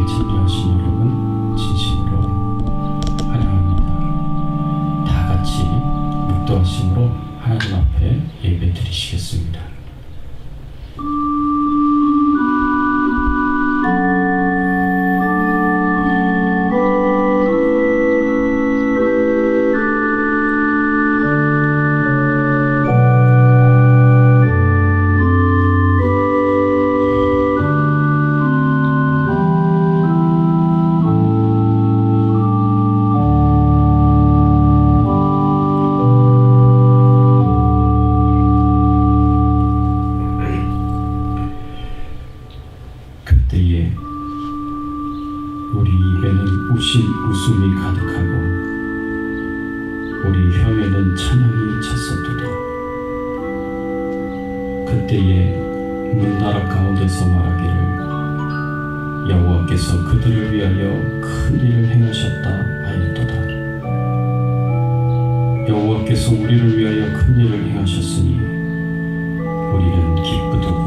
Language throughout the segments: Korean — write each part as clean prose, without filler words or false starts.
예배에 참여하신 여러분 진심으로 환영합니다. 다 같이 묵도하심으로 하나님 앞에 예배 드리시겠습니다. 그때에 우리 입에는 웃음이 가득하고 우리 혀에는 찬양이 찼었도다. 그때에 문나라 가운데서 말하기를 여호와께서 그들을 위하여 큰 일을 행하셨다 하였도다. 여호와께서 우리를 위하여 큰 일을 행하셨으니 우리는 기쁘도다.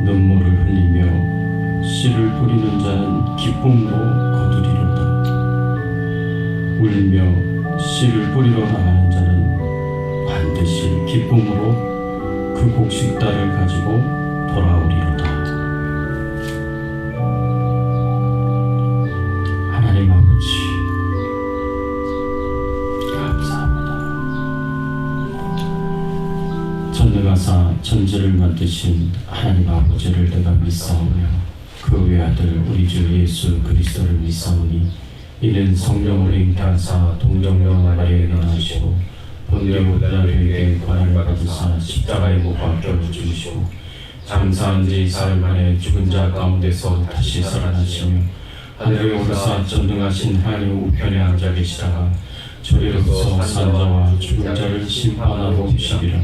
눈물을 흘리며 씨를 뿌리는 자는 기쁨으로 거두리로다. 울며 씨를 뿌리러 나가는 자는 반드시 기쁨으로 그 곡식달을 가지고 돌아오리로다. 하나님 아버지, 감사합니다. 전능하사 천지를 만드신 하나님 아버지를 내가 믿사오며 그 외아들 우리 주 예수 그리스도를 믿사오니 이는 성령을 잉태하사 동정녀 마리아에게 나시고 본디오 빌라도에게 고난을 받으사 십자가에 못 박혀 죽으시고 장사한 지 사흘 만에 죽은 자 가운데서 다시 살아나시며 하늘에 오르사 전능하신 하나님 우편에 앉아 계시다가 저리로서 산 자와 죽은 자를 심판하러 오시리라.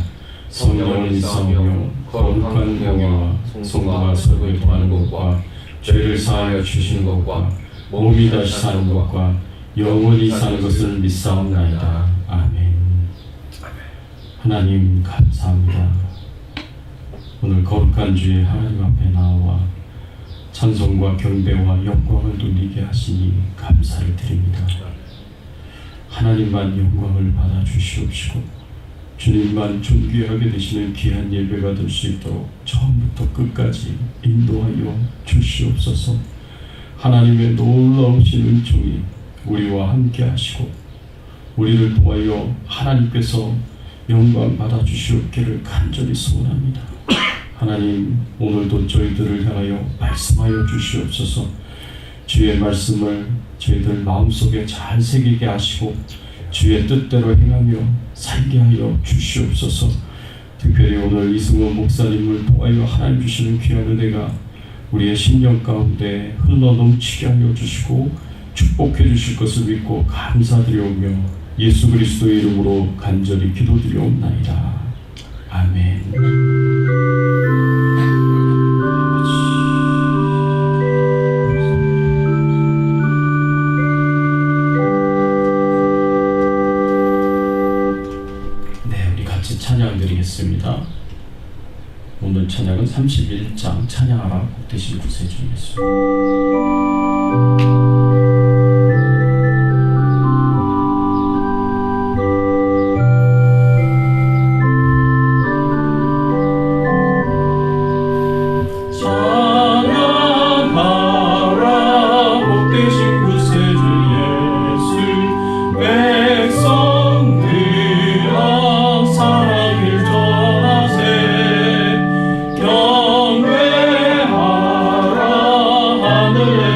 성령을 믿사오며 거룩한 공예와 성도가 서로를 도하는 것과 죄를 사하여 주시는 것과 몸이 다시 사는 것과 영원히 사는 것을 믿사옵나이다. 아멘. 하나님 감사합니다. 오늘 거룩한 주에 하나님 앞에 나와 찬송과 경배와 영광을 돌리게 하시니 감사를 드립니다. 하나님만 영광을 받아 주시옵시고 주님만 존귀하게 되시는 귀한 예배가 될 수 있도록 처음부터 끝까지 인도하여 주시옵소서. 하나님의 놀라우신 은총이 우리와 함께 하시고 우리를 통하여 하나님께서 영광 받아 주시옵기를 간절히 소원합니다. 하나님, 오늘도 저희들을 향하여 말씀하여 주시옵소서. 주의 말씀을 저희들 마음속에 잘 새기게 하시고 주의 뜻대로 행하며 살게 하여 주시옵소서. 특별히 오늘 이승원 목사님을 통하여 하나님 주시는 귀한 은혜가 우리의 심령 가운데 흘러넘치게 하여 주시고 축복해 주실 것을 믿고 감사드리오며 예수 그리스도의 이름으로 간절히 기도드리옵나이다. 아멘. 찬양 드리겠습니다. 오늘 찬양은 31장 찬양하라 복 되신 구세주 예수. 경배하라 하늘에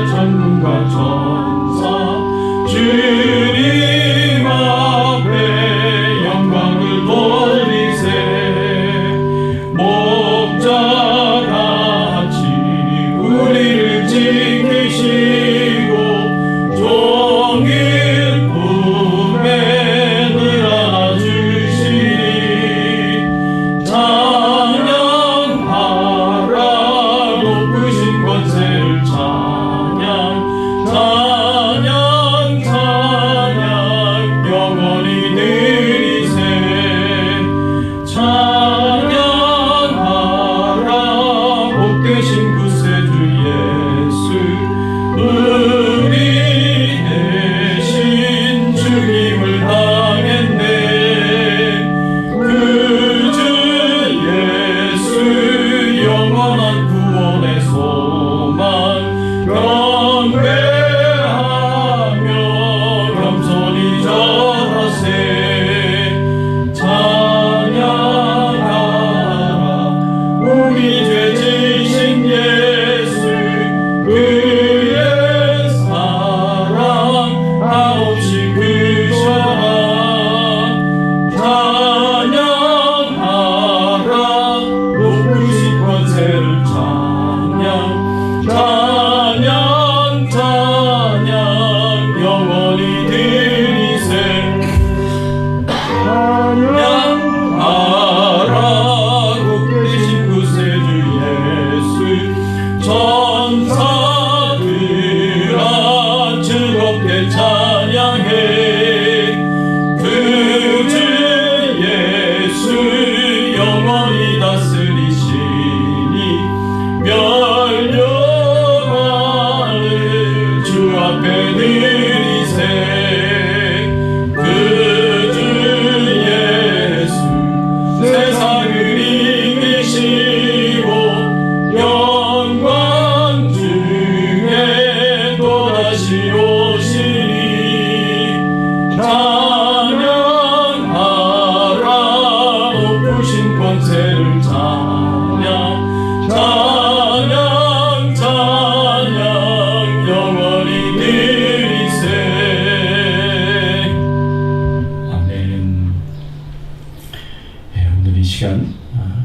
시간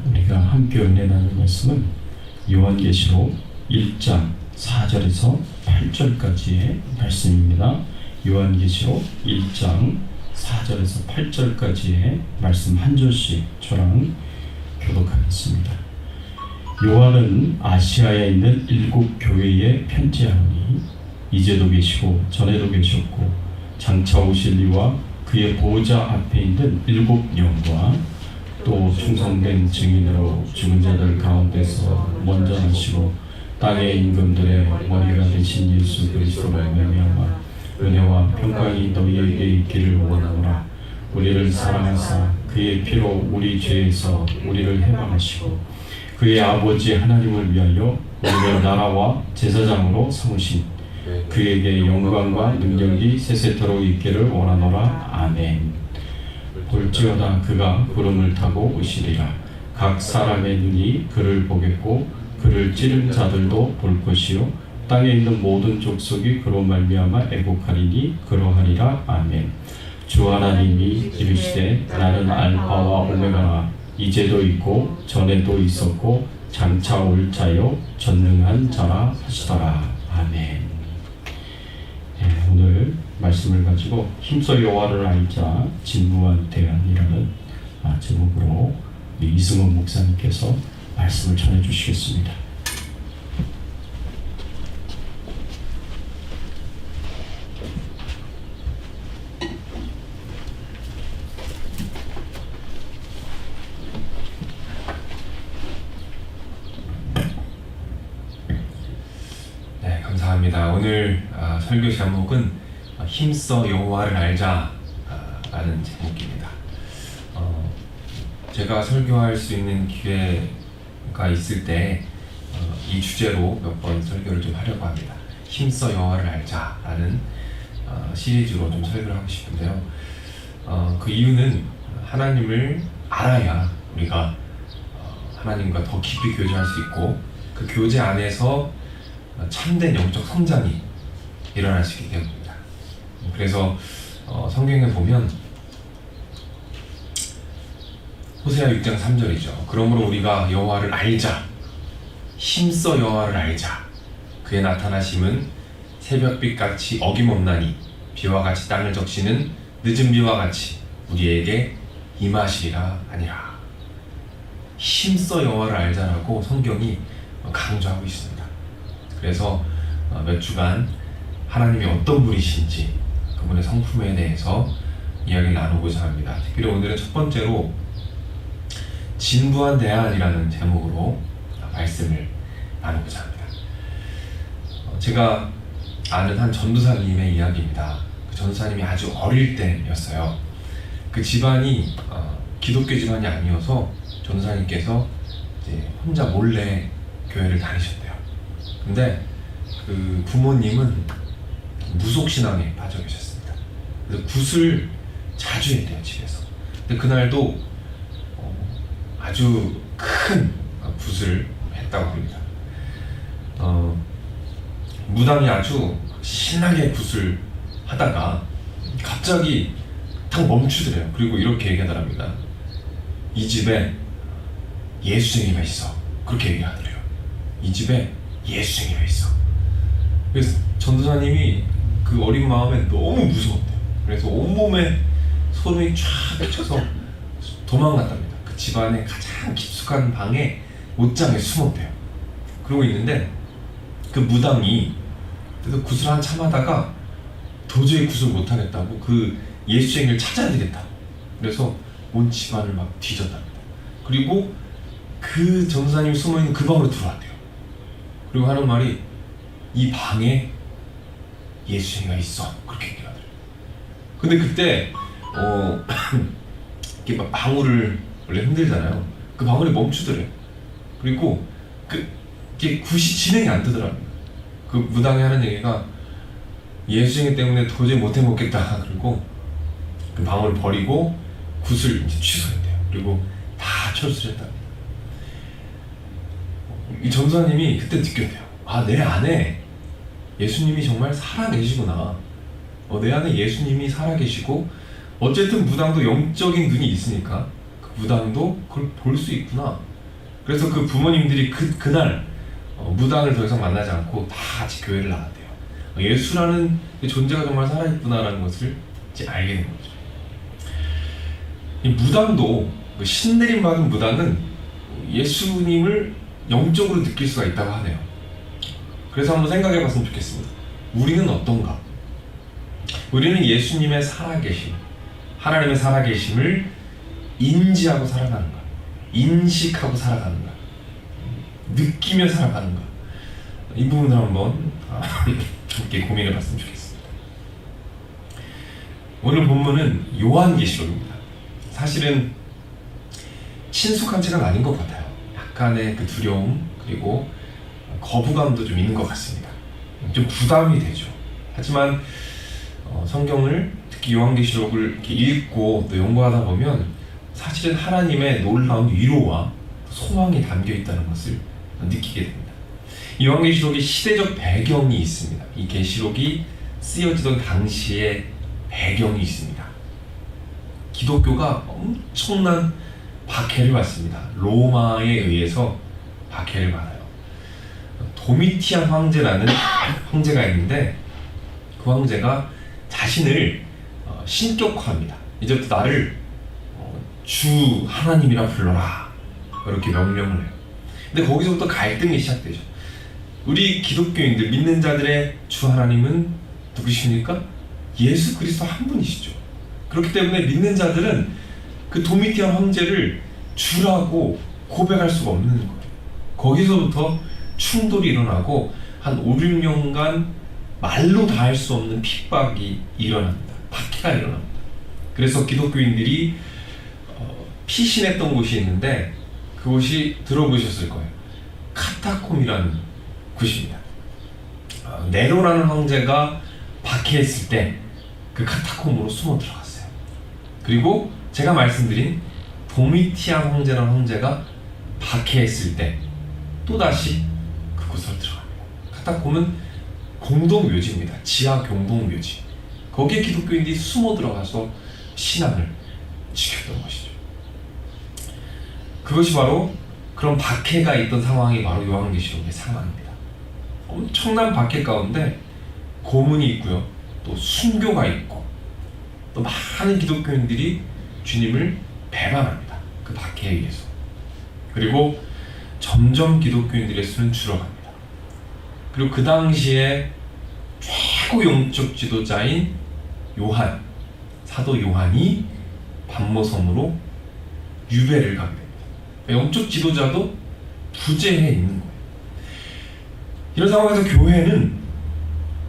우리가 함께 은혜 나눌 말씀은 요한계시록 1장 4절에서 8절까지의 말씀입니다. 요한계시록 1장 4절에서 8절까지의 말씀 한 절씩 저랑 교독하겠습니다. 요한은 아시아에 있는 7교회에 편지하오니 이제도 계시고 전에도 계셨고 장차 오실 이와 그의 보호자 앞에 있는 7영과 또 충성된 증인으로 죽은 자들 가운데서 먼저 나시고 땅의 임금들의 머리가 되신 예수 그리스도로 말미암아 은혜와 평강이 너희에게 있기를 원하노라. 우리를 사랑하사 그의 피로 우리 죄에서 우리를 해방하시고 그의 아버지 하나님을 위하여 우리를 나라와 제사장으로 삼으신 그에게 영광과 능력이 세세토록 있기를 원하노라. 아멘. 볼지어다 그가 구름을 타고 오시리라. 각 사람의 눈이 그를 보겠고 그를 찌른 자들도 볼 것이요 땅에 있는 모든 족속이 그로 말미암아 애곡하리니 그러하리라. 아멘. 주 하나님이 이르시되 나는 알파와 오메가라. 이제도 있고 전에도 있었고 장차 올 자요 전능한 자라 하시더라. 아멘. 오늘 말씀을 가지고 힘써 여호와를 알자 진무한 대안이라는 제목으로 이승원 목사님께서 말씀을 전해 주시겠습니다. 네, 감사합니다. 오늘 설교 제목은 힘써 여호와를 알자 라는 제목입니다. 제가 설교할 수 있는 기회가 있을 때 이 주제로 몇 번 설교를 좀 하려고 합니다. 힘써 여호와를 알자 라는 시리즈로 좀 설교를 하고 싶은데요. 그 이유는 하나님을 알아야 우리가 하나님과 더 깊이 교제할 수 있고 그 교제 안에서 참된 영적 성장이 일어날 수 있기 때문입니다. 그래서 성경에 보면 호세아 6장 3절이죠. 그러므로 우리가 여호와를 알자. 힘써 여호와를 알자. 그의 나타나심은 새벽빛같이 어김없나니 비와 같이 땅을 적시는 늦은 비와 같이 우리에게 임하시리라 하니라. 힘써 여호와를 알자라고 성경이 강조하고 있습니다. 그래서 몇 주간 하나님이 어떤 분이신지 그분의 성품에 대해서 이야기를 나누고자 합니다. 특별히 오늘은 첫 번째로 진부한 대안이라는 제목으로 말씀을 나누고자 합니다. 제가 아는 한 전도사님의 이야기입니다. 그 전도사님이 아주 어릴 때였어요. 그 집안이 기독교 집안이 아니어서 전도사님께서 이제 혼자 몰래 교회를 다니셨대요. 근데 그 부모님은 무속신앙에 빠져 계셨습니다. 그래서 굿을 자주 해야 돼요, 집에서. 근데 그날도 아주 큰 굿을 했다고 합니다. 무당이 아주 신나게 굿을 하다가 갑자기 탁 멈추더래요. 그리고 이렇게 얘기하더랍니다. 이 집에 예수쟁이가 있어. 그렇게 얘기하더래요. 이 집에 예수쟁이가 있어. 그래서 전도사님이 그 어린 마음에 너무 무서웠대요. 그래서 온몸에 소름이 쫙 맺혀서 도망갔답니다. 그 집안의 가장 깊숙한 방에 옷장에 숨었대요. 그러고 있는데 그 무당이 그래서 굿을 한참 하다가 도저히 굿을 못하겠다고 그 예수쟁이를 찾아야 되겠다. 그래서 온 집안을 막 뒤졌답니다. 그리고 그 전도사님이 숨어있는 그 방으로 들어왔대요. 그리고 하는 말이 이 방에 예수쟁이가 있어. 그렇게 얘기하더래요. 근데 그때 이렇게 막 방울을 원래 흔들잖아요. 그 방울이 멈추더래요. 그리고 이게 굿이 진행이 안 되더라고요. 그 무당이 하는 얘기가 예수쟁이 때문에 도저히 못 해먹겠다. 그리고 그 방울을 버리고 굿을 이제 취소했대요. 그리고 다 철수를 했답니다. 이 전도사님이 그때 느꼈대요. 아, 내 안에 예수님이 정말 살아계시구나. 내 안에 예수님이 살아계시고 어쨌든 무당도 영적인 눈이 있으니까 그 그 무당도 그걸 볼 수 있구나. 그래서 그 부모님들이 그날 무당을 더 이상 만나지 않고 다 같이 교회를 나갔대요. 예수라는 그 존재가 정말 살아있구나라는 것을 이제 알게 된 거죠. 이 무당도, 신내림 받은 무당은 예수님을 영적으로 느낄 수가 있다고 하네요. 그래서 한번 생각해 봤으면 좋겠습니다. 우리는 어떤가? 우리는 예수님의 살아계심, 하나님의 살아계심을 인지하고 살아가는가? 인식하고 살아가는가? 느끼며 살아가는가? 이 부분을 한번 함께 고민해 봤으면 좋겠습니다. 오늘 본문은 요한계시록입니다. 사실은 친숙한 책은 아닌 것 같아요. 약간의 그 두려움 그리고 거부감도 좀 있는 것 같습니다. 좀 부담이 되죠. 하지만 성경을, 특히 요한계시록을 이렇게 읽고 또 연구하다 보면 사실은 하나님의 놀라운 위로와 소망이 담겨 있다는 것을 느끼게 됩니다. 이 요한계시록이 시대적 배경이 있습니다. 이 계시록이 쓰여지던 당시의 배경이 있습니다. 기독교가 엄청난 박해를 받습니다. 로마에 의해서 박해를 받아요. 도미티안 황제라는 황제가 있는데 그 황제가 자신을 신격화합니다. 이제부터 나를 주 하나님이라 불러라, 이렇게 명령을 해요. 근데 거기서부터 갈등이 시작되죠. 우리 기독교인들, 믿는 자들의 주 하나님은 누구십니까? 예수 그리스도 한 분이시죠. 그렇기 때문에 믿는 자들은 그 도미티안 황제를 주라고 고백할 수가 없는 거예요. 거기서부터 충돌이 일어나고 한 5, 6년간 말로 다 할 수 없는 핍박이 일어납니다. 박해가 일어납니다. 그래서 기독교인들이 피신했던 곳이 있는데 그곳이 들어보셨을 거예요. 카타콤이라는 곳입니다. 네로라는 황제가 박해했을 때 그 카타콤으로 숨어 들어갔어요. 그리고 제가 말씀드린 도미티안 황제라는 황제가 박해했을 때 또다시 그곳으로 들어갑니다. 카타콤은 공동묘지입니다. 지하 공동묘지. 거기에 기독교인들이 숨어 들어가서 신앙을 지켰던 것이죠. 그것이 바로 그런 박해가 있던 상황이 바로 요한계시록의 상황입니다. 엄청난 박해 가운데 고문이 있고요, 또 순교가 있고, 또 많은 기독교인들이 주님을 배반합니다. 그 박해에 의해서. 그리고 점점 기독교인들의 수는 줄어갑니다. 그리고 그 당시에 최고 영적 지도자인 요한, 사도 요한이 반모섬으로 유배를 가게 됩니다. 영적 지도자도 부재해 있는 거예요. 이런 상황에서 교회는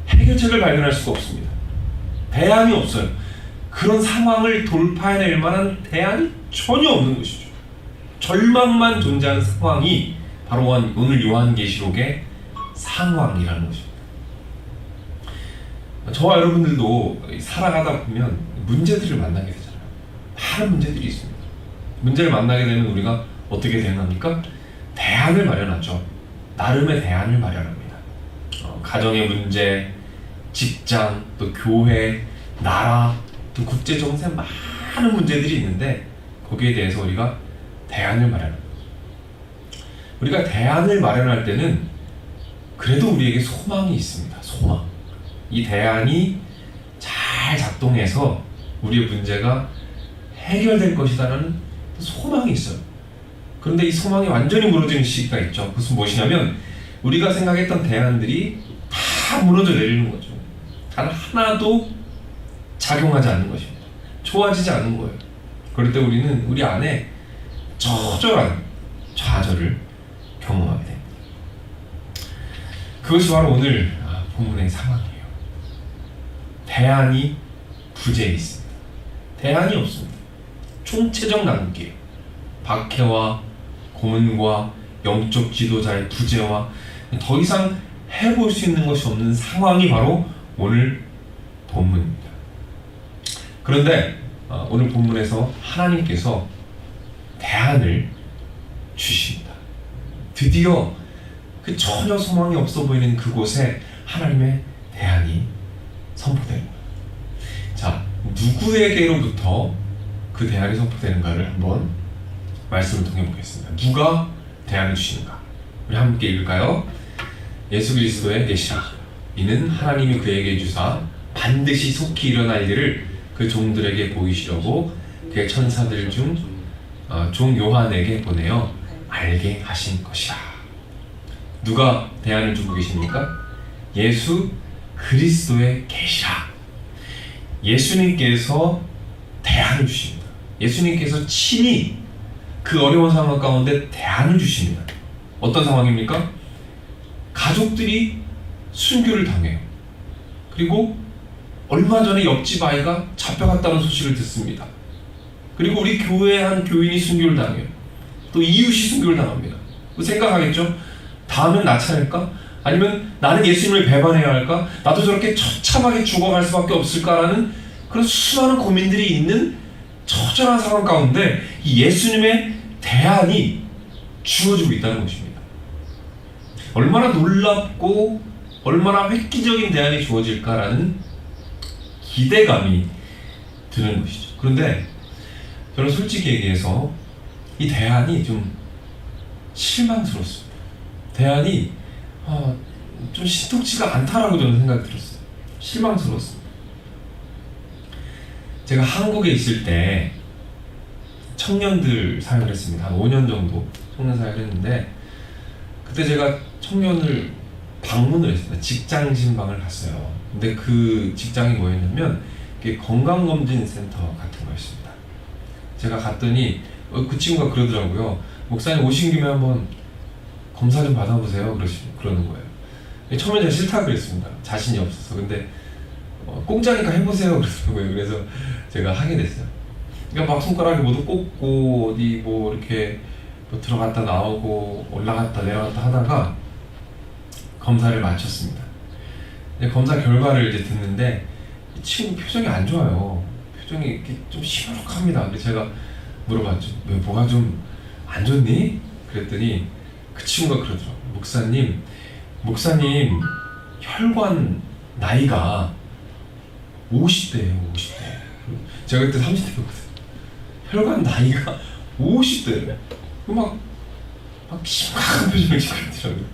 해결책을 발견할 수가 없습니다. 대안이 없어요. 그런 상황을 돌파해낼 만한 대안이 전혀 없는 것이죠. 절망만 존재하는 상황이 바로 오늘 요한계시록의 상황이라는 것입니다. 저와 여러분들도 살아가다 보면 문제들을 만나게 되잖아요. 많은 문제들이 있습니다. 문제를 만나게 되면 우리가 어떻게 대응합니까? 대안을 마련하죠. 나름의 대안을 마련합니다. 가정의 문제, 직장, 또 교회, 나라, 또 국제 정세, 많은 문제들이 있는데 거기에 대해서 우리가 대안을 마련합니다. 우리가 대안을 마련할 때는 그래도 우리에게 소망이 있습니다. 소망. 이 대안이 잘 작동해서 우리의 문제가 해결될 것이다라는 소망이 있어요. 그런데 이 소망이 완전히 무너지는 시기가 있죠. 그것은 무엇이냐면 우리가 생각했던 대안들이 다 무너져 내리는 거죠. 단 하나도 작용하지 않는 것입니다. 좋아지지 않는 거예요. 그럴 때 우리는 우리 안에 처절한 좌절을 경험하게 됩니다. 그것이 바로 오늘 본문의 상황이에요. 대안이 부재해 있습니다. 대안이 없습니다. 총체적 난국이에요. 박해와 고문과 영적 지도자의 부재와 더 이상 해볼 수 있는 것이 없는 상황이 바로 오늘 본문입니다. 그런데 오늘 본문에서 하나님께서 대안을 주십니다. 드디어 그 전혀 소망이 없어 보이는 그곳에 하나님의 대안이 선포되는 거예요. 자, 누구에게로부터 그 대안이 선포되는가를 한번 말씀을 통해 보겠습니다. 누가 대안을 주시는가? 우리 함께 읽을까요? 예수 그리스도의 계시라. 이는 하나님이 그에게 주사 반드시 속히 일어날 일을 그 종들에게 보이시려고 그의 천사들 중 종 요한에게 보내어 알게 하신 것이라. 누가 대안을 주고 계십니까? 예수 그리스도의 계시라. 예수님께서 대안을 주십니다. 예수님께서 친히 그 어려운 상황 가운데 대안을 주십니다. 어떤 상황입니까? 가족들이 순교를 당해요. 그리고 얼마 전에 옆집 아이가 잡혀갔다는 소식을 듣습니다. 그리고 우리 교회의 한 교인이 순교를 당해요. 또 이웃이 순교를 당합니다. 생각하겠죠? 다음엔 나 차례일까? 아니면 나는 예수님을 배반해야 할까? 나도 저렇게 처참하게 죽어갈 수밖에 없을까라는 그런 수많은 고민들이 있는 처절한 상황 가운데 이 예수님의 대안이 주어지고 있다는 것입니다. 얼마나 놀랍고 얼마나 획기적인 대안이 주어질까라는 기대감이 드는 것이죠. 그런데 저는 솔직히 얘기해서 이 대안이 좀 실망스럽습니다. 대안이 좀 신통치가 않다라고 저는 생각이 들었어요. 실망스러웠습니다. 제가 한국에 있을 때 청년들 사역을 했습니다. 한 5년 정도 청년 사역을 했는데 그때 제가 청년을 방문을 했습니다. 직장 신방을 갔어요. 근데 그 직장이 뭐였냐면 건강검진센터 같은 거였습니다. 제가 갔더니 그 친구가 그러더라고요. 목사님 오신 김에 한번 검사 좀 받아보세요. 그러는 거예요. 처음에 제가 싫다 그랬습니다. 자신이 없어서. 근데 공짜니까 해보세요. 그러더라고요. 그래서 제가 하게 됐어요. 그러니까 막 손가락에 뭐도 꽂고 어디 뭐 이렇게 뭐 들어갔다 나오고 올라갔다 내려갔다 하다가 검사를 마쳤습니다. 검사 결과를 이제 듣는데 이 친구 표정이 안 좋아요. 표정이 이렇게 좀 시무룩합니다. 그래서 제가 물어봤죠. 왜 뭐가 좀 안 좋니? 그랬더니 그 친구가 그러더라고요. 목사님 혈관 나이가 50대예요. 50대. 제가 그때 30대였거든요. 혈관 나이가 50대예요. 막 심각한 표정을 짓고 있더라고요.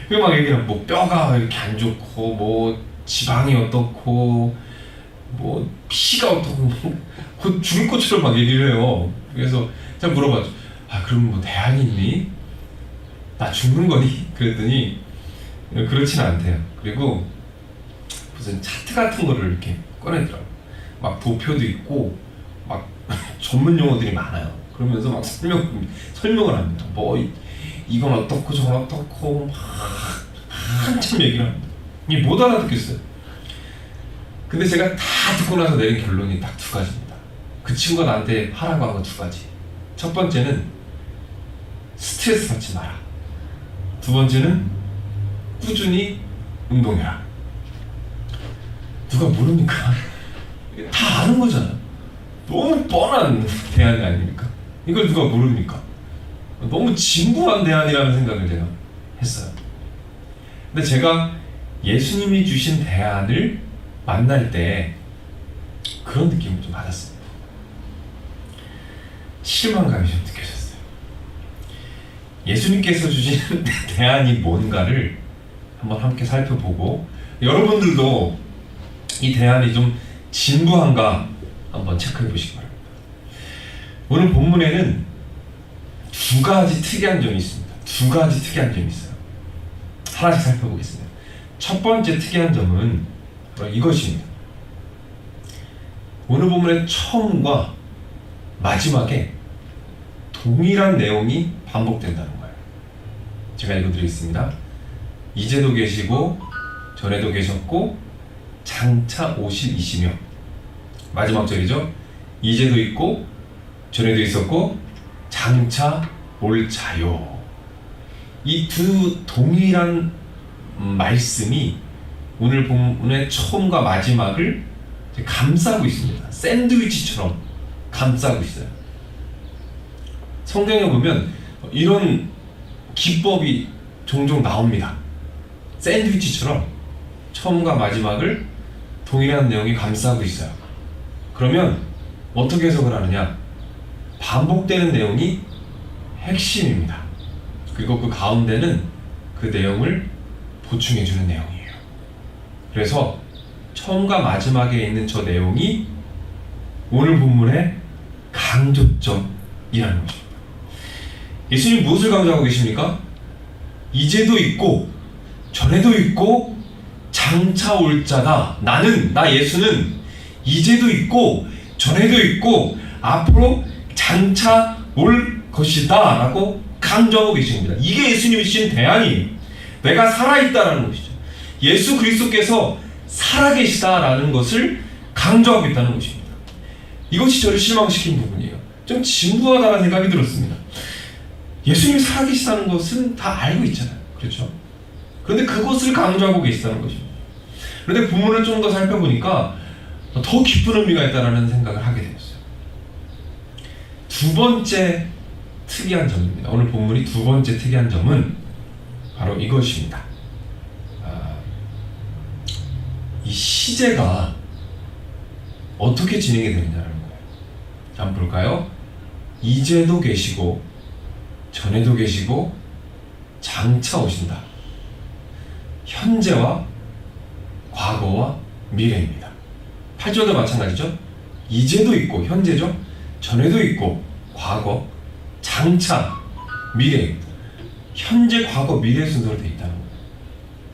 그리고 막 얘기하면 뭐 뼈가 이렇게 안 좋고 뭐 지방이 어떻고 뭐 피가 어떻고 곧 죽을 것처럼 막 얘기를 해요. 그래서 제가 물어봤죠. 그럼 뭐 대안이 있니? 나 죽는 거니? 그랬더니 그렇진 않대요. 그리고 무슨 차트 같은 거를 이렇게 꺼내더라고요. 막 도표도 있고 막 전문 용어들이 많아요. 그러면서 막 설명을 합니다. 뭐 이건 어떻고 저건 어떻고 막 한참 얘기를 합니다. 이게 못 알아듣겠어요. 근데 제가 다 듣고 나서 내린 결론이 딱 두 가지입니다. 그 친구가 나한테 하라고 한 건 두 가지. 첫 번째는 스트레스 받지 마라. 두 번째는 꾸준히 운동해라. 누가 모릅니까? 다 아는 거잖아요. 너무 뻔한 대안이 아닙니까? 이걸 누가 모릅니까? 너무 진부한 대안이라는 생각을 제가 했어요. 근데 제가 예수님이 주신 대안을 만날 때 그런 느낌을 좀 받았습니다. 실망감이 좀 느껴졌어요. 예수님께서 주신 대안이 뭔가를 한번 함께 살펴보고 여러분들도 이 대안이 좀 진부한가 한번 체크해 보시기 바랍니다. 오늘 본문에는 두 가지 특이한 점이 있습니다. 두 가지 특이한 점이 있어요. 하나씩 살펴보겠습니다. 첫 번째 특이한 점은 바로 이것입니다. 오늘 본문의 처음과 마지막에 동일한 내용이 반복된다는 거예요. 제가 읽어드리겠습니다. 이제도 계시고 전에도 계셨고 장차 오실 이시며, 마지막 절이죠. 이제도 있고 전에도 있었고 장차 올 자요. 이 두 동일한 말씀이 오늘 본문의 처음과 마지막을 감싸고 있습니다. 샌드위치처럼 감싸고 있어요. 성경에 보면 이런 기법이 종종 나옵니다. 샌드위치처럼 처음과 마지막을 동일한 내용이 감싸고 있어요. 그러면 어떻게 해석을 하느냐? 반복되는 내용이 핵심입니다. 그리고 그 가운데는 그 내용을 보충해주는 내용이에요. 그래서 처음과 마지막에 있는 저 내용이 오늘 본문의 강조점이라는 것입니다. 예수님 무엇을 강조하고 계십니까? 이제도 있고 전에도 있고 장차 올 자다. 나 예수는 이제도 있고 전에도 있고 앞으로 장차 올 것이다 라고 강조하고 계십니다. 이게 예수님이 주신 대안이에요. 내가 살아있다라는 것이죠. 예수 그리스도께서 살아계시다라는 것을 강조하고 있다는 것입니다. 이것이 저를 실망시킨 부분이에요. 좀 진부하다는 생각이 들었습니다. 예수님이 살아계시다는 것은 다 알고 있잖아요. 그렇죠? 그런데 그것을 강조하고 계시다는 것입니다. 그런데 본문을 좀 더 살펴보니까 더 깊은 의미가 있다는 생각을 하게 되었어요. 두 번째 특이한 점입니다. 오늘 본문이 두 번째 특이한 점은 바로 이것입니다. 이 시제가 어떻게 진행이 되느냐는 거예요. 한번 볼까요? 이제도 계시고 전에도 계시고 장차 오신다. 현재와 과거와 미래입니다. 8절도 마찬가지죠. 이제도 있고 현재죠. 전에도 있고 과거, 장차, 미래입니다. 현재, 과거, 미래 순서로 되어 있다는 거예요.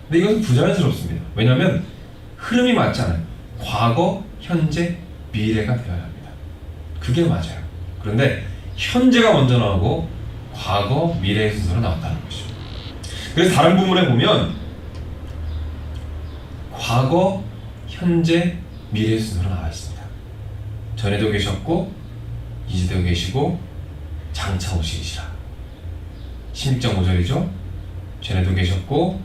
근데 이것은 부자연스럽습니다. 왜냐하면 흐름이 맞잖아요. 과거, 현재, 미래가 되어야 합니다. 그게 맞아요. 그런데 현재가 먼저 나오고 과거, 미래의 순서로 나왔다는 것이죠. 그래서 다른 부분에 보면 과거, 현재, 미래의 순서로 나와 있습니다. 전에도 계셨고 이제도 계시고 장차 오시리시라. 16장 5절이죠. 전에도 계셨고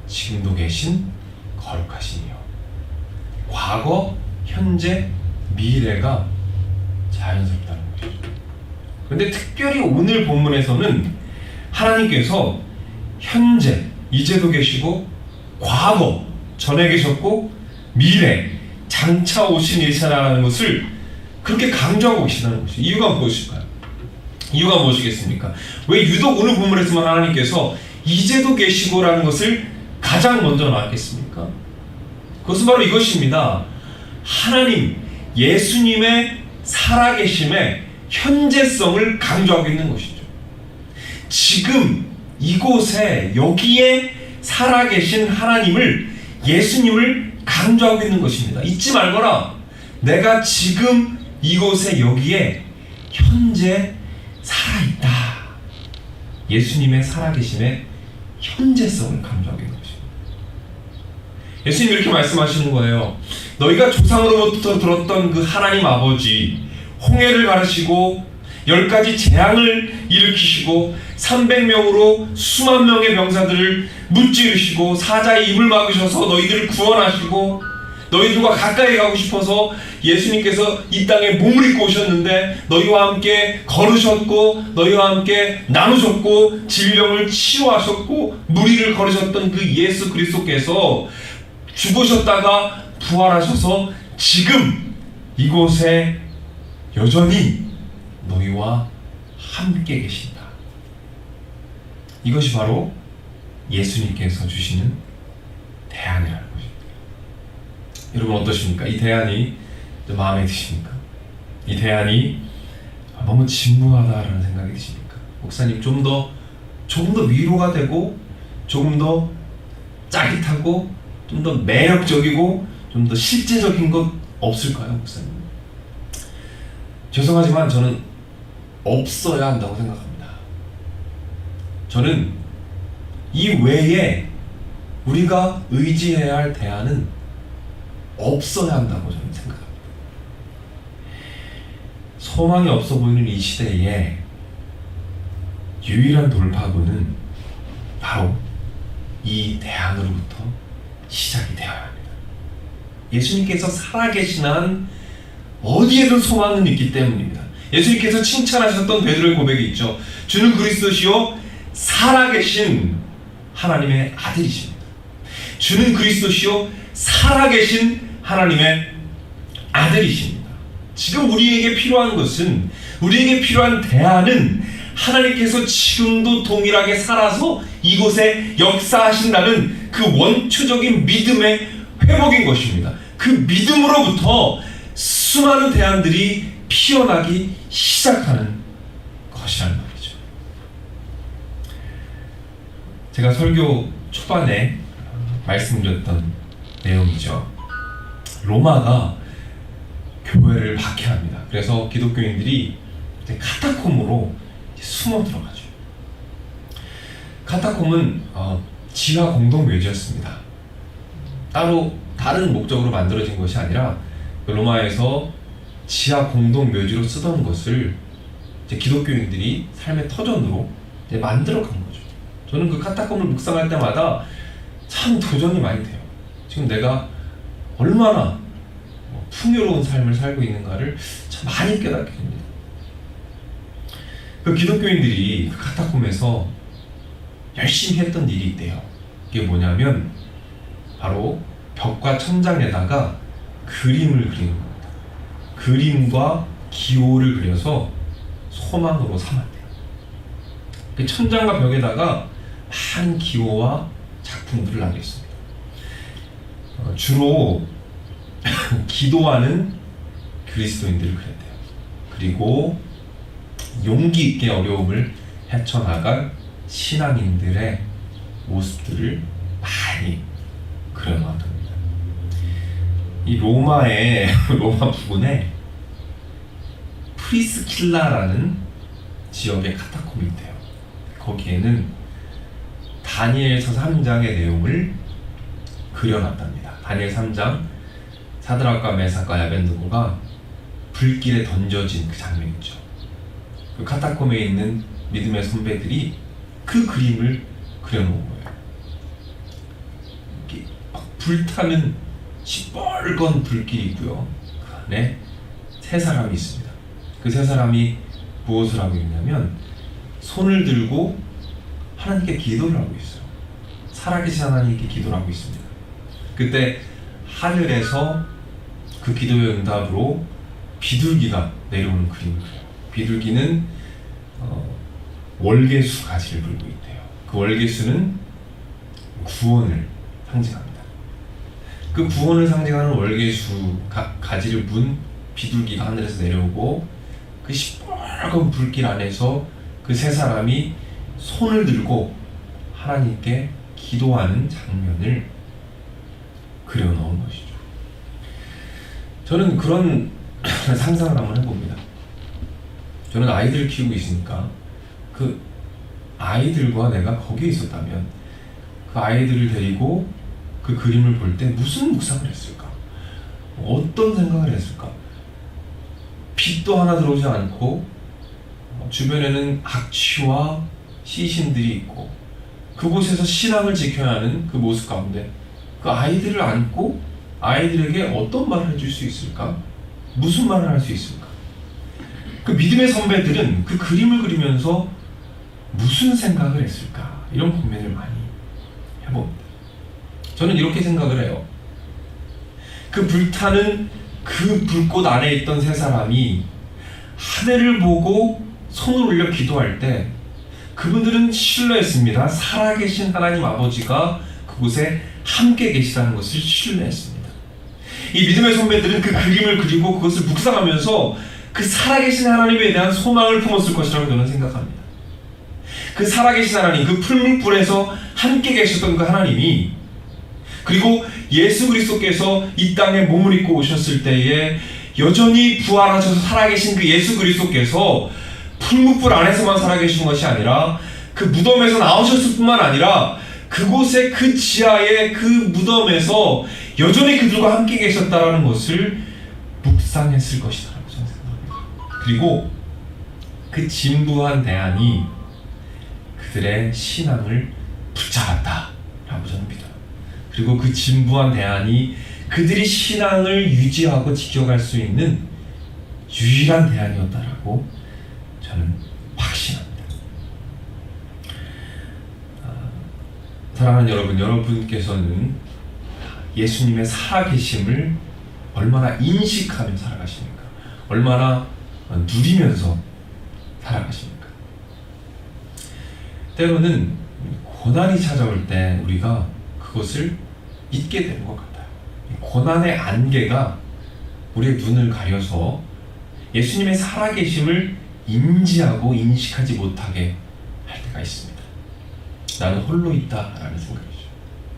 지금도 계신 거룩하시니요. 과거, 현재, 미래가 자연스럽다는 것이죠. 그런데 특별히 오늘 본문에서는 하나님께서 현재, 이제도 계시고 과거, 전에 계셨고 미래, 장차 오신 일이라는 것을 그렇게 강조하고 계시다는 것이죠. 이유가 무엇일까요? 이유가 무엇이겠습니까? 왜 유독 오늘 본문에서만 하나님께서 이제도 계시고라는 것을 가장 먼저 나왔겠습니까? 그것은 바로 이것입니다. 하나님, 예수님의 살아계심의 현재성을 강조하고 있는 것이죠. 지금 이곳에 여기에 살아계신 하나님을, 예수님을 강조하고 있는 것입니다. 잊지 말거라. 내가 지금 이곳에 여기에 현재 살아있다. 예수님의 살아계심의 현재성을 강조하고 있는 것입니다. 예수님이 이렇게 말씀하시는 거예요. 너희가 조상으로부터 들었던 그 하나님 아버지, 홍해를 가르시고 10가지 재앙을 일으키시고 300명으로 수만 명의 병사들을 무찌르시고 사자의 입을 막으셔서 너희들을 구원하시고 너희들과 가까이 가고 싶어서 예수님께서 이 땅에 몸을 입고 오셨는데 너희와 함께 걸으셨고 너희와 함께 나누셨고 질병을 치유하셨고 무리를 걸으셨던 그 예수 그리스도께서 죽으셨다가 부활하셔서 지금 이곳에 여전히 너희와 함께 계신다. 이것이 바로 예수님께서 주시는 대안이라는 것입니다. 여러분 어떠십니까? 이 대안이 마음에 드십니까? 이 대안이 너무 진부하다라는 생각이 드십니까? 목사님 조금 더 위로가 되고 조금 더 짜릿하고 좀 더 매력적이고 좀 더 실제적인 것 없을까요, 목사님? 죄송하지만 저는 없어야 한다고 생각합니다. 저는 이 외에 우리가 의지해야 할 대안은 없어야 한다고 저는 생각합니다. 소망이 없어 보이는 이 시대에 유일한 돌파구는 바로 이 대안으로부터 시작이 되어야 합니다. 예수님께서 살아계신 한 어디에든 소망은 있기 때문입니다. 예수님께서 칭찬하셨던 베드로의 고백이 있죠. 주는 그리스도시요 살아계신 하나님의 아들이십니다. 주는 그리스도시요 살아계신 하나님의 아들이십니다. 지금 우리에게 필요한 것은 우리에게 필요한 대안은 하나님께서 지금도 동일하게 살아서 이곳에 역사하신다는 그 원초적인 믿음의 회복인 것입니다. 그 믿음으로부터 수많은 대안들이 피어나기 시작하는 것이라는 말이죠. 제가 설교 초반에 말씀드렸던 내용이죠. 로마가 교회를 박해합니다. 그래서 기독교인들이 카타콤으로 숨어 들어가죠. 카타콤은 지하 공동묘지였습니다. 따로 다른 목적으로 만들어진 것이 아니라 로마에서 지하 공동묘지로 쓰던 것을 이제 기독교인들이 삶의 터전으로 이제 만들어간 거죠. 저는 그 카타콤을 묵상할 때마다 참 도전이 많이 돼요. 지금 내가 얼마나 풍요로운 삶을 살고 있는가를 참 많이 깨닫게 됩니다. 그 기독교인들이 그 카타콤에서 열심히 했던 일이 있대요. 이게 뭐냐면 바로 벽과 천장에다가 그림을 그리는 겁니다. 그림과 기호를 그려서 소망으로 삼았대요. 그 천장과 벽에다가 많은 기호와 작품들을 남겼습니다. 주로 기도하는 그리스도인들을 그렸대요. 그리고 용기 있게 어려움을 헤쳐나갈 신앙인들의 모습들을 많이 그려놓았답니다. 이 로마의 로마 부근에 프리스킬라라는 지역의 카타콤이 있대요. 거기에는 다니엘서 3장의 내용을 그려놨답니다. 다니엘 3장 사드락과 메삭과 아벤느고가 불길에 던져진 그 장면이 있죠. 그 카타콤에 있는 믿음의 선배들이 그 그림을 그려놓은 거예요. 이렇게 불타는 시뻘건 불길이 있고요. 그 안에 세 사람이 있습니다. 그 세 사람이 무엇을 하고 있냐면 손을 들고 하나님께 기도를 하고 있어요. 살아계신 하나님께 기도를 하고 있습니다. 그때 하늘에서 그 기도의 응답으로 비둘기가 내려오는 그림을 그려요. 비둘기는 월계수 가지를 물고 있대요. 그 월계수는 구원을 상징합니다. 그 구원을 상징하는 월계수 가지를 문 비둘기가 하늘에서 내려오고 그 시뻘건 불길 안에서 그 세 사람이 손을 들고 하나님께 기도하는 장면을 그려놓은 것이죠. 저는 그런 상상을 한번 해봅니다. 저는 아이들을 키우고 있으니까 그 아이들과 내가 거기에 있었다면 그 아이들을 데리고 그 그림을 볼 때 무슨 묵상을 했을까? 어떤 생각을 했을까? 빛도 하나 들어오지 않고 주변에는 악취와 시신들이 있고 그곳에서 신앙을 지켜야 하는 그 모습 가운데 그 아이들을 안고 아이들에게 어떤 말을 해줄 수 있을까? 무슨 말을 할 수 있을까? 그 믿음의 선배들은 그 그림을 그리면서 무슨 생각을 했을까? 이런 고민을 많이 해봅니다. 저는 이렇게 생각을 해요. 그 불타는 그 불꽃 안에 있던 세 사람이 하늘을 보고 손을 올려 기도할 때 그분들은 신뢰했습니다. 살아계신 하나님 아버지가 그곳에 함께 계시다는 것을 신뢰했습니다. 이 믿음의 선배들은 그 그림을 그리고 그것을 묵상하면서 그 살아계신 하나님에 대한 소망을 품었을 것이라고 저는 생각합니다. 그 살아계신 하나님, 그 풀무불에서 함께 계셨던 그 하나님이 그리고 예수 그리스도께서 이 땅에 몸을 입고 오셨을 때에 여전히 부활하셔서 살아계신 그 예수 그리스도께서 풀무불 안에서만 살아계신 것이 아니라 그 무덤에서 나오셨을 뿐만 아니라 그곳의 그 지하의 그 무덤에서 여전히 그들과 함께 계셨다라는 것을 묵상했을 것이라고 저는 생각합니다. 그리고 그 진부한 대안이 그들의 신앙을 붙잡았다라고 저는 믿어요. 그리고 그 진부한 대안이 그들이 신앙을 유지하고 지켜갈 수 있는 유일한 대안이었다라고 저는 확신합니다. 사랑하는 여러분, 여러분께서는 예수님의 살아계심을 얼마나 인식하며 살아가십니까? 얼마나 누리면서 살아가십니까? 때로는 고난이 찾아올 때 우리가 그것을 잊게 되는 것 같아요. 고난의 안개가 우리의 눈을 가려서 예수님의 살아계심을 인지하고 인식하지 못하게 할 때가 있습니다. 나는 홀로 있다라는 생각이죠.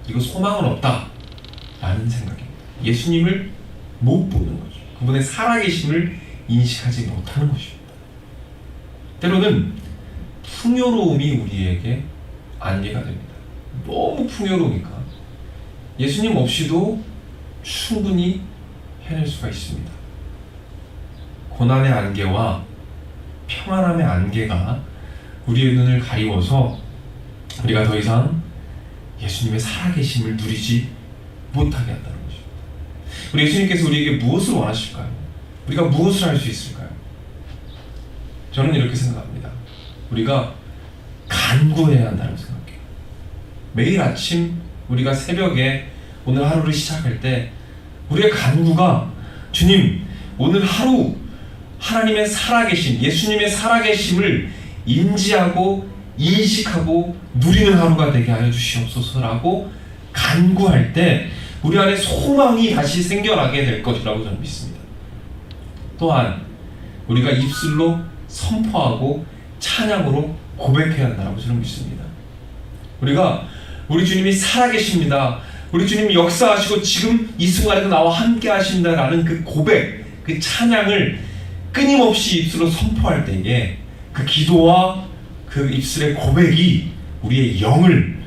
그리고 소망은 없다라는 생각입니다. 예수님을 못 보는 거죠. 그분의 살아계심을 인식하지 못하는 것입니다. 때로는 풍요로움이 우리에게 안개가 됩니다. 너무 풍요로우니까 예수님 없이도 충분히 해낼 수가 있습니다. 고난의 안개와 평안함의 안개가 우리의 눈을 가리워서 우리가 더 이상 예수님의 살아계심을 누리지 못하게 한다는 것입니다. 우리 예수님께서 우리에게 무엇을 원하실까요? 우리가 무엇을 할 수 있을까요? 저는 이렇게 생각합니다. 우리가 간구해야 한다는 생각이에요. 매일 아침 우리가 새벽에 오늘 하루를 시작할 때 우리의 간구가 주님, 오늘 하루 하나님의 살아계심, 예수님의 살아계심을 인지하고 인식하고 누리는 하루가 되게 하여 주시옵소서라고 간구할 때 우리 안에 소망이 다시 생겨나게 될 것이라고 저는 믿습니다. 또한 우리가 입술로 선포하고 찬양으로 고백해야 한다고 저는 믿습니다. 우리가 우리 주님이 살아계십니다. 우리 주님이 역사하시고 지금 이 순간에도 나와 함께 하신다라는 그 고백, 그 찬양을 끊임없이 입술로 선포할 때에 그 기도와 그 입술의 고백이 우리의 영을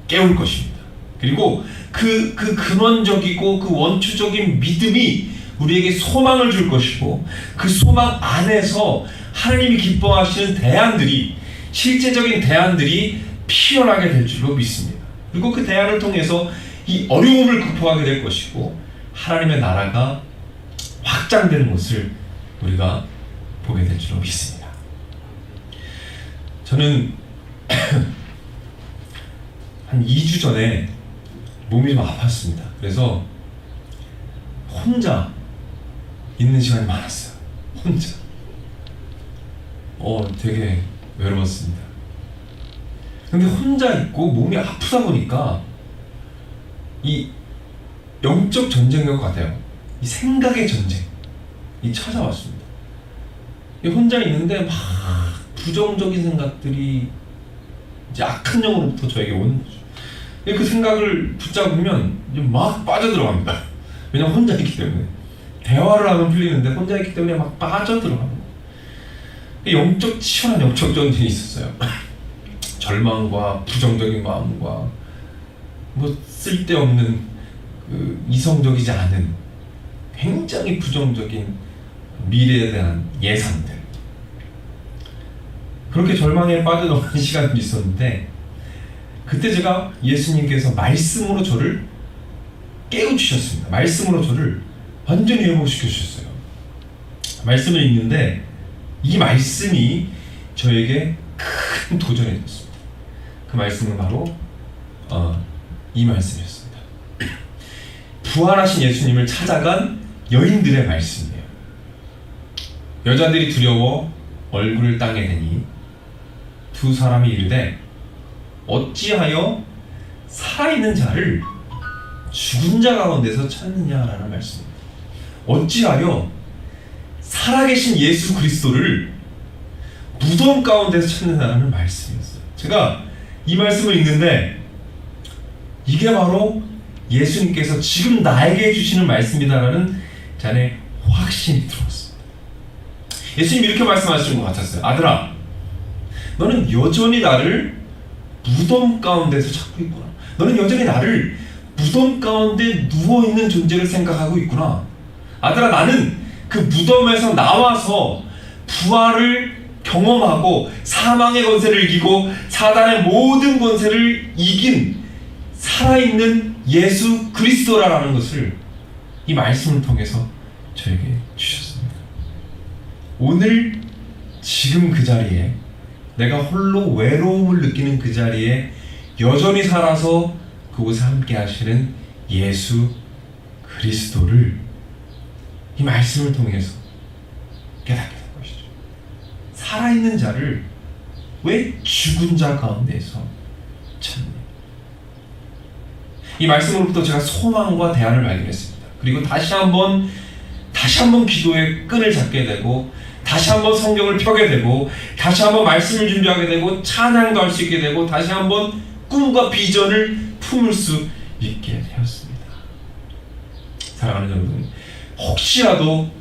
깨울 것입니다. 그리고 그 근원적이고 그 원초적인 믿음이 우리에게 소망을 줄 것이고 그 소망 안에서 하나님이 기뻐하시는 대안들이, 실제적인 대안들이 피어나게 될 줄로 믿습니다. 그리고 그 대안을 통해서 이 어려움을 극복하게 될 것이고 하나님의 나라가 확장되는 것을 우리가 보게 될 줄로 믿습니다. 저는 한 2주 전에 몸이 좀 아팠습니다. 그래서 혼자 있는 시간이 많았어요. 혼자. 되게 외로웠습니다. 근데 혼자 있고 몸이 아프다 보니까 이 영적 전쟁인 것 같아요. 이 생각의 전쟁이 찾아왔습니다. 혼자 있는데 막 부정적인 생각들이 이제 악한 영으로부터 저에게 오는 거죠. 그 생각을 붙잡으면 막 빠져들어갑니다. 왜냐면 혼자 있기 때문에. 대화를 하면 풀리는데 혼자 있기 때문에 막 빠져들어갑니다. 치열한 영적 전쟁이 있었어요. 절망과 부정적인 마음과 쓸데없는 이성적이지 않은 굉장히 부정적인 미래에 대한 예상들, 그렇게 절망에 빠져들어가는 시간이 있었는데 그때 제가 예수님께서 말씀으로 저를 깨우치셨습니다. 말씀으로 저를 완전히 회복시켜 주셨어요. 말씀을 읽는데 이 말씀이 저에게 큰 도전이 됐습니다. 그 말씀은 바로 이 말씀이었습니다. 부활하신 예수님을 찾아간 여인들의 말씀이에요. 여자들이 두려워 얼굴을 땅에 대니 두 사람이 이르되 어찌하여 살아있는 자를 죽은 자 가운데서 찾느냐라는 말씀입니다. 어찌하여 살아계신 예수 그리스도를 무덤 가운데서 찾느냐라는 말씀이었어요. 제가 이 말씀을 읽는데 이게 바로 예수님께서 지금 나에게 해주시는 말씀이다라는 제 안에 확신이 들어왔습니다. 예수님이 이렇게 말씀하시는 것 같았어요. 아들아, 너는 여전히 나를 무덤 가운데서 찾고 있구나. 너는 여전히 나를 무덤 가운데 누워있는 존재를 생각하고 있구나. 아들아, 나는 그 무덤에서 나와서 부활을 경험하고 사망의 권세를 이기고 사단의 모든 권세를 이긴 살아있는 예수 그리스도라는 것을 이 말씀을 통해서 저에게 주셨습니다. 오늘 지금 그 자리에 내가 홀로 외로움을 느끼는 그 자리에 여전히 살아서 그곳에 함께 하시는 예수 그리스도를 이 말씀을 통해서 깨닫게 된 것이죠. 살아있는 자를 왜 죽은 자 가운데서 찾느냐. 이 말씀으로부터 제가 소망과 대안을 발견했습니다. 그리고 다시 한번 기도의 끈을 잡게 되고, 다시 한번 성경을 펴게 되고, 다시 한번 말씀을 준비하게 되고, 찬양도 할 수 있게 되고, 다시 한번 꿈과 비전을 품을 수 있게 되었습니다. 사랑하는 여러분, 혹시라도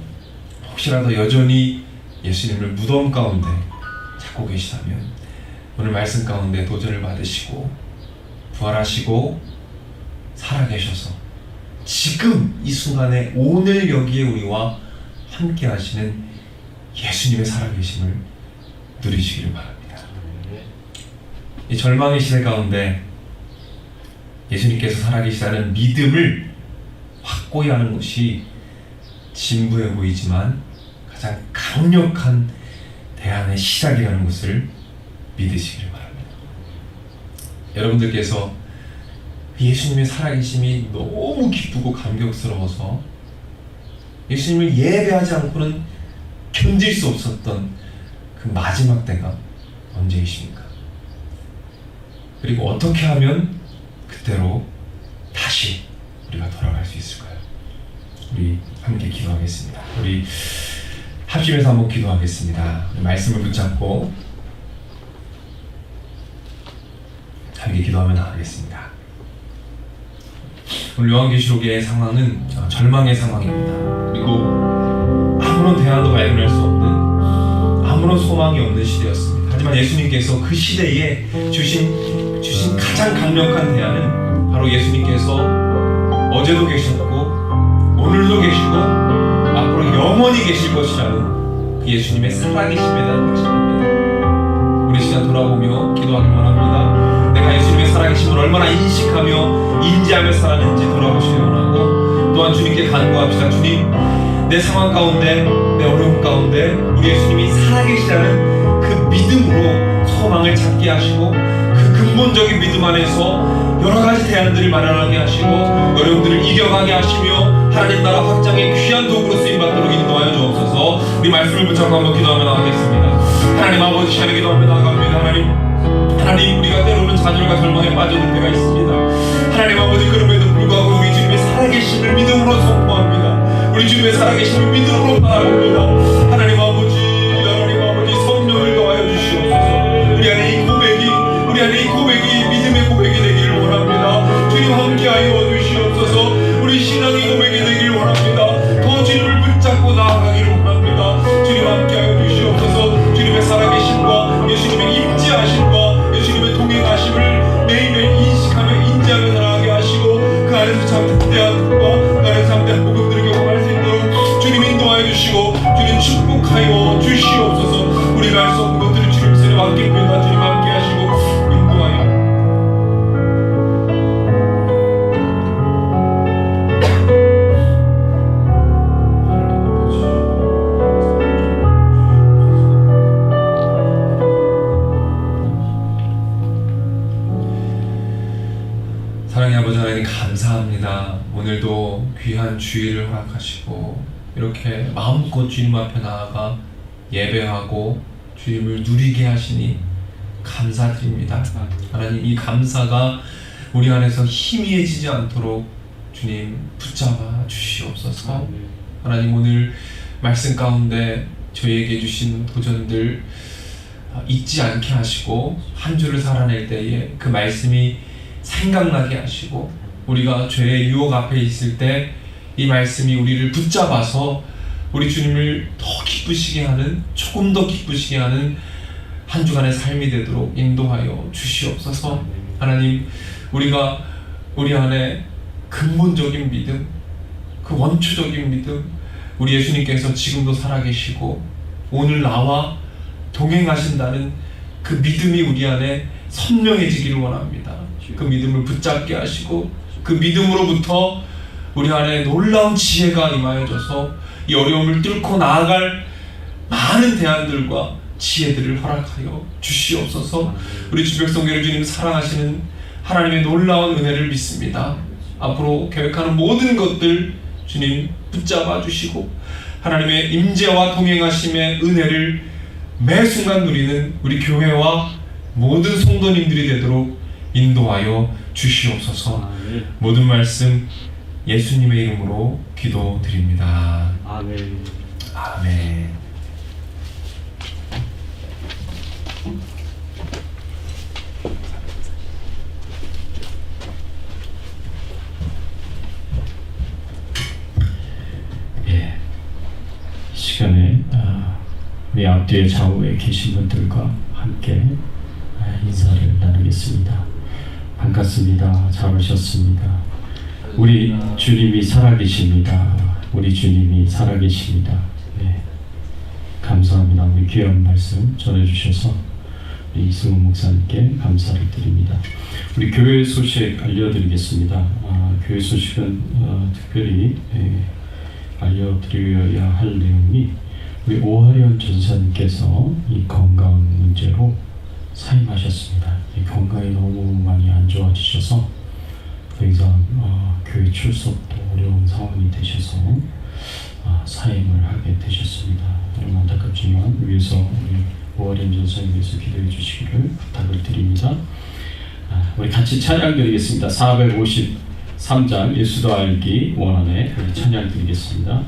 여전히 예수님을 무덤 가운데 찾고 계시다면, 오늘 말씀 가운데 도전을 받으시고 부활하시고 살아계셔서 지금 이 순간에 오늘 여기에 우리와 함께 하시는 예수님의 살아계심을 누리시기를 바랍니다. 이 절망의 시대 가운데 예수님께서 살아계시다는 믿음을 확고히 하는 것이 진부해 보이지만 가장 강력한 대안의 시작이라는 것을 믿으시기를 바랍니다. 여러분들께서 예수님의 살아계심이 너무 기쁘고 감격스러워서 예수님을 예배하지 않고는 견딜 수 없었던 그 마지막 때가 언제이십니까? 그리고 어떻게 하면 그때로 다시 우리가 돌아갈 수 있을까요? 우리 함께 기도하겠습니다. 우리 합심해서 한번 기도하겠습니다. 말씀을 붙잡고 함께 기도하며 나가겠습니다. 오늘 요한계시록의 상황은 절망의 상황입니다. 그리고 아무런 대안도 발견할 수 없는, 아무런 소망이 없는 시대였습니다. 하지만 예수님께서 그 시대에 주신 가장 강력한 대안은 바로 예수님께서 어제도 계셨고 오늘도 계시고 앞으로 영원히 계실 것이라는 그 예수님의 살아계심에 대한 확신입니다. 우리 시간 돌아보며 기도하기를 원합니다. 내가 예수님의 살아계심을 얼마나 인식하며 인지하며 살았는지 돌아보시기 원하고, 또한 주님께 간구합시다. 주님, 내 상황 가운데, 내 어려움 가운데 우리 예수님이 살아계시다는 그 믿음으로 소망을 찾게 하시고, 그 근본적인 믿음 안에서 여러 가지 대안들을 마련하게 하시고 어려움들을 이겨가게 하시며 하나님 나라 확장의 귀한 도구로 쓰임받도록 인도하여 주옵소서. 우리 말씀을 붙잡고 한번 기도하며 나가겠습니다. 하나님 아버지, 시간에 기도하며 나아갑니다. 하나님, 우리가 때로는 좌절과 절망에 빠져들 때가 있습니다. 하나님 아버지, 그럼에도 불구하고 우리 주님의 살아계심을 믿음으로 선포합니다. 우리 주님의 살아계심을 믿음으로 바라봅니다. 하나님 아버지, 성령을 더하여 주시옵소서. 우리 안에 이 고백이 믿음의 고백이 되기를 원합니다. 주님 함께하여 주시옵소서. 우리 신앙의 고백이 되기를 원합니다. 더 주님을 붙잡고 나아가기를 원합니다. 주님 함께하여 주시옵소서. 주님의 살아계심과 예수님의 임재하심과 예수님의 동행하심을 매일매일 인식하며 인지하며 살아가게 하시고, 그 안에서 참된 대안과 그 안에서 참된 복음들을 경험할 수 있도록 주님 인도하여 주시고 주님 축복하여 주시옵소서. 우리가 할 수 없는 것들을 주님 손에 맡깁니다. 주님 함께 하시고 인도하여 사랑의 아버지 하나님, 감사합니다. 오늘도 귀한 주일을 허락하시고 이렇게 마음껏 주님 앞에 나아가 예배하고 주님을 누리게 하시니 감사드립니다. 하나님, 이 감사가 우리 안에서 희미해지지 않도록 주님 붙잡아 주시옵소서. 하나님, 오늘 말씀 가운데 저희에게 주신 도전들 잊지 않게 하시고 한 주를 살아낼 때에 그 말씀이 생각나게 하시고, 우리가 죄의 유혹 앞에 있을 때 이 말씀이 우리를 붙잡아서 우리 주님을 더 기쁘시게 하는, 조금 더 기쁘시게 하는 한 주간의 삶이 되도록 인도하여 주시옵소서. 하나님, 우리가 우리 안에 근본적인 믿음, 그 원초적인 믿음, 우리 예수님께서 지금도 살아계시고 오늘 나와 동행하신다는 그 믿음이 우리 안에 선명해지기를 원합니다. 그 믿음을 붙잡게 하시고 그 믿음으로부터 우리 안에 놀라운 지혜가 임하여져서 이 어려움을 뚫고 나아갈 많은 대안들과 지혜들을 허락하여 주시옵소서. 우리 주백성교를 주님 사랑하시는 하나님의 놀라운 은혜를 믿습니다. 앞으로 계획하는 모든 것들 주님 붙잡아 주시고 하나님의 임재와 동행하심의 은혜를 매 순간 누리는 우리 교회와 모든 성도님들이 되도록 인도하여 주시옵소서. 모든 말씀 예수님의 이름으로 기도드립니다. 아멘. 아멘. 예, 시간에 우리 앞뒤에 좌우에 계신 분들과 함께 인사를 나누겠습니다. 반갑습니다. 잘 오셨습니다. 우리 주님이 살아계십니다. 우리 주님이 살아계십니다. 네, 감사합니다. 우리 귀한 말씀 전해주셔서 우리 이승훈 목사님께 감사를 드립니다. 우리 교회 소식 알려드리겠습니다. 교회 소식은 특별히 알려드려야 할 내용이 우리 오하련 전사님께서 이 건강 문제로 사임하셨습니다. 이 건강이 너무 많이 안 좋아지셔서 더 이상 교회 출석도 어려운 상황이 되셔서 사임을 하게 되셨습니다. 너무 안타깝지만 위에서 우리 오하련 전사님께서 기도해 주시기를 부탁을 드립니다. 우리 같이 찬양 드리겠습니다. 453장 예수도 알기 원안에 우리 찬양 드리겠습니다.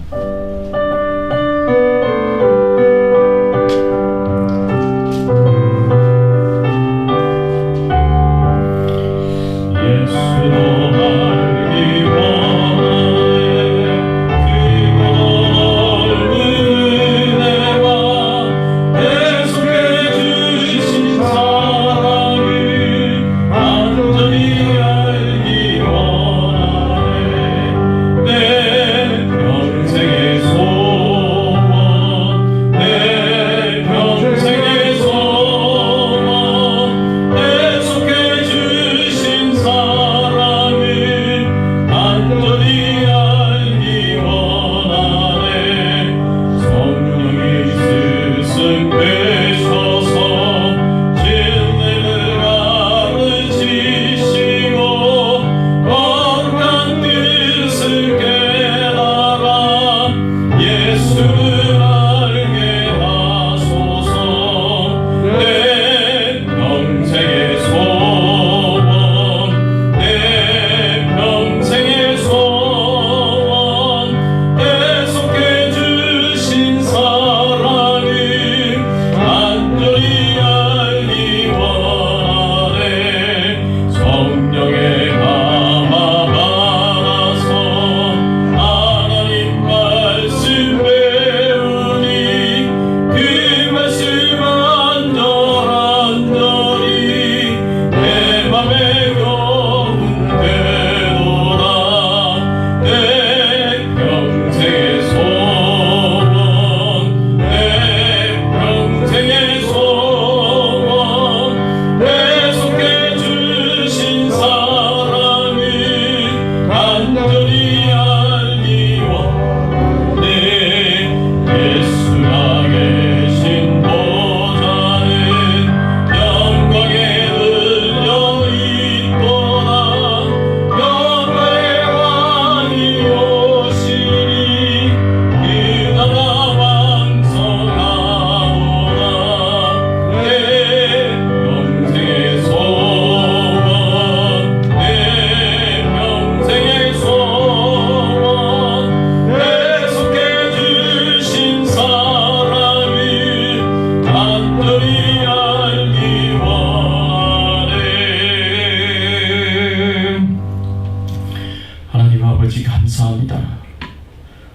감사합니다.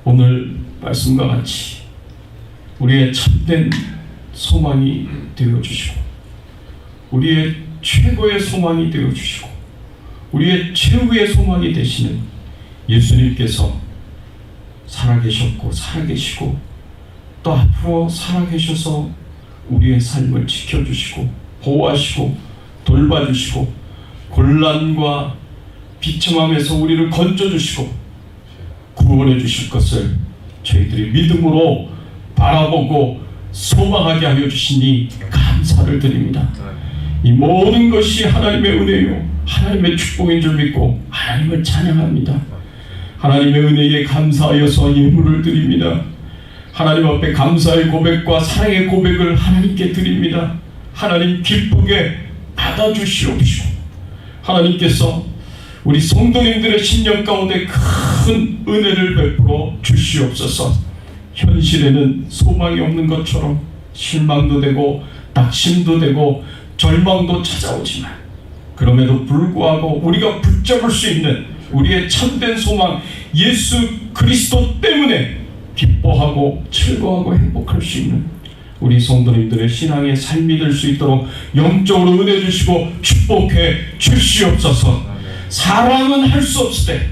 오늘 말씀과 같이 우리의 참된 소망이 되어주시고 우리의 최고의 소망이 되어주시고 우리의 최후의 소망이 되시는 예수님께서 살아계셨고 살아계시고 또 앞으로 살아계셔서 우리의 삶을 지켜주시고 보호하시고 돌봐주시고 곤란과 비참함에서 우리를 건져주시고 구원해 주실 것을 저희들이 믿음으로 바라보고 소망하게 하여 주시니 감사를 드립니다. 이 모든 것이 하나님의 은혜요 하나님의 축복인 줄 믿고 하나님을 찬양합니다. 하나님의 은혜에 감사하여서 예물을 드립니다. 하나님 앞에 감사의 고백과 사랑의 고백을 하나님께 드립니다. 하나님 기쁘게 받아주시옵시고 하나님께서 우리 성도님들의 심령 가운데 큰 은혜를 베풀어 주시옵소서. 현실에는 소망이 없는 것처럼 실망도 되고 낙심도 되고 절망도 찾아오지만 그럼에도 불구하고 우리가 붙잡을 수 있는 우리의 참된 소망 예수 그리스도 때문에 기뻐하고 즐거워하고 행복할 수 있는 우리 성도님들의 신앙의 삶이 될 수 있도록 영적으로 은혜 주시고 축복해 주시옵소서. 사람은 할 수 없을 때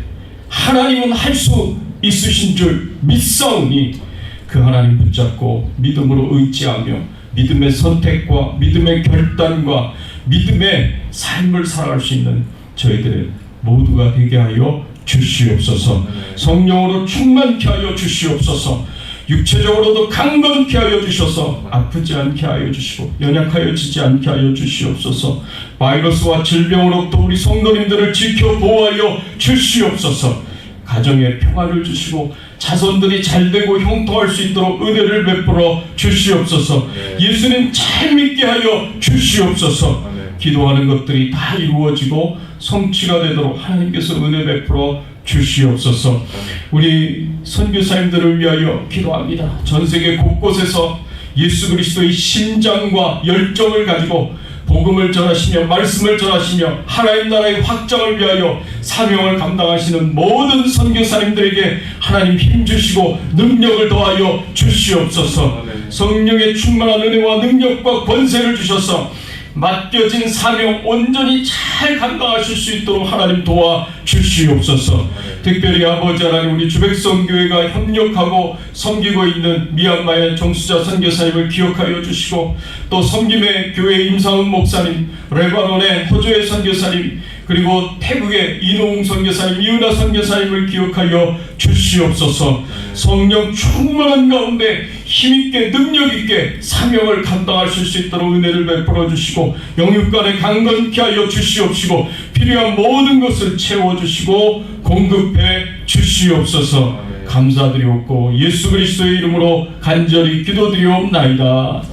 하나님은 할 수 있으신 줄 믿사오니 그 하나님 붙잡고 믿음으로 의지하며 믿음의 선택과 믿음의 결단과 믿음의 삶을 살아갈 수 있는 저희들의 모두가 되게 하여 주시옵소서. 성령으로 충만케 하여 주시옵소서. 육체적으로도 강건케 하여 주셔서 아프지 않게 하여 주시고 연약하여 지지 않게 하여 주시옵소서. 바이러스와 질병으로부터 우리 성도님들을 지켜 보호하여 주시옵소서. 가정에 평화를 주시고 자손들이 잘되고 형통할 수 있도록 은혜를 베풀어 주시옵소서. 예수님 잘 믿게 하여 주시옵소서. 기도하는 것들이 다 이루어지고 성취가 되도록 하나님께서 은혜 베풀어 주시옵소서. 우리 선교사님들을 위하여 기도합니다. 전 세계 곳곳에서 예수 그리스도의 심장과 열정을 가지고 복음을 전하시며 말씀을 전하시며 하나님 나라의 확장을 위하여 사명을 감당하시는 모든 선교사님들에게 하나님 힘주시고 능력을 더하여 주시옵소서. 성령의 충만한 은혜와 능력과 권세를 주셔서 맡겨진 사명 온전히 잘 감당하실 수 있도록 하나님 도와 주시옵소서. 특별히 아버지 하나님 우리 주백성교회가 협력하고 섬기고 있는 미얀마의 정수자 선교사님을 기억하여 주시고 또 섬김의 교회 임상훈 목사님, 레바논의 호조의 선교사님, 그리고 태국의 이노웅 선교사님, 이은하 선교사님을 기억하여 주시옵소서. 성령 충만한 가운데 힘있게 능력있게 사명을 감당하실 수 있도록 은혜를 베풀어 주시고 영육간에 강건케 하여 주시옵시고 필요한 모든 것을 채워주시고 공급해 주시옵소서. 감사드리옵고 예수 그리스도의 이름으로 간절히 기도드리옵나이다.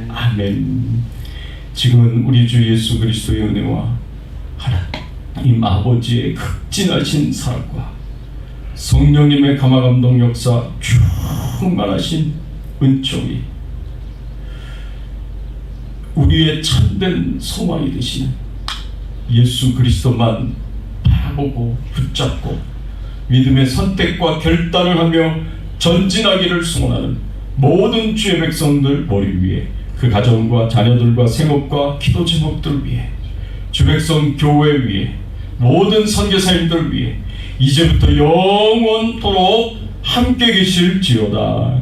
아멘. 지금은 우리 주 예수 그리스도의 은혜와 하나님 아버지의 극진하신 사랑과 성령님의 감화감동 역사 충만하신 은총이 우리의 참된 소망이 되시는 예수 그리스도만 바라보고 붙잡고 믿음의 선택과 결단을 하며 전진하기를 소원하는 모든 주의 백성들 머리 위에 그 가정과 자녀들과 생업과 기도 제목들 위에 주백성 교회 위에 모든 선교사님들 위해 이제부터 영원토록 함께 계실지어다.